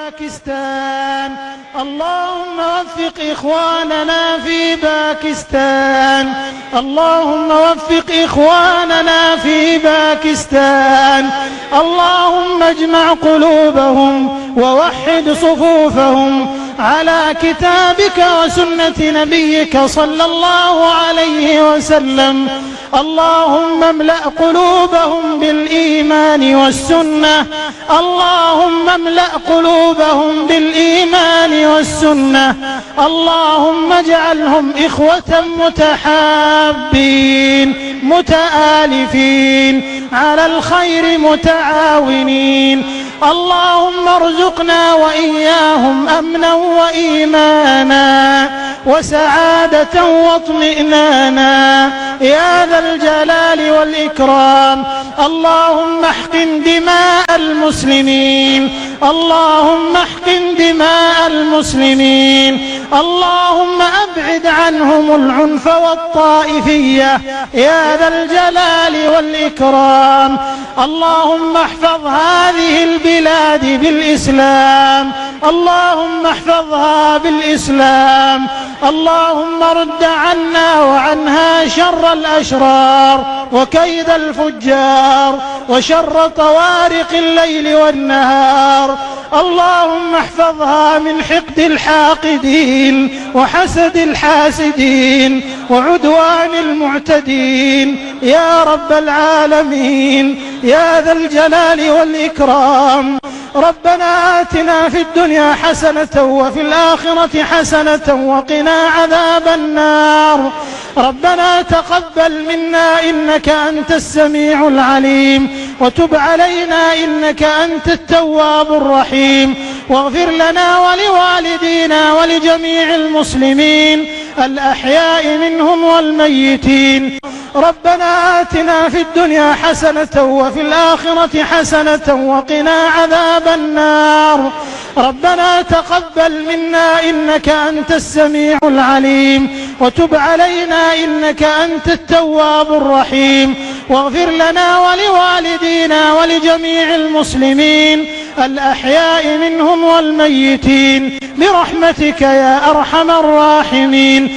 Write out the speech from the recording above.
باكستان. اللهم وفق إخواننا في باكستان. اللهم وفق إخواننا في باكستان. اللهم اجمع قلوبهم ووحد صفوفهم على كتابك وسنة نبيك صلى الله عليه وسلم. اللهم املأ قلوبهم بالإيمان والسنة. اللهم املأ قلوبهم بالإيمان والسنة. اللهم اجعلهم إخوة متحابين متآلفين على الخير متعاونين. اللهم ارزقنا وإياهم أمنا وإيمانا وسعادة واطمئنانا يا ذا الجلال والإكرام. اللهم احقن دماء المسلمين. اللهم احقن دماء المسلمين. اللهم أبعد عنهم العنف والطائفية يا ذا الجلال والإكرام. اللهم احفظ هذه البلاد بالإسلام. اللهم احفظها بالإسلام. اللهم رد عنا وعنها شر الأشرار وكيد الفجار وشر طوارق الليل والنهار. اللهم احفظها من حقد الحاقدين وحسد الحاسدين وعدوان المعتدين يا رب العالمين يا ذا الجلال والإكرام. ربنا آتنا في الدنيا حسنة وفي الآخرة حسنة وقنا عذاب النار. ربنا تقبل منا إنك أنت السميع العليم وتب علينا إنك أنت التواب الرحيم. واغفر لنا ولوالدينا ولجميع المسلمين الأحياء منهم والميتين. ربنا آتنا في الدنيا حسنة وفي الآخرة حسنة وقنا عذاب النار. ربنا تقبل منا إنك أنت السميع العليم وتب علينا إنك أنت التواب الرحيم. واغفر لنا ولوالدينا ولجميع المسلمين الأحياء منهم والميتين برحمتك يا أرحم الراحمين.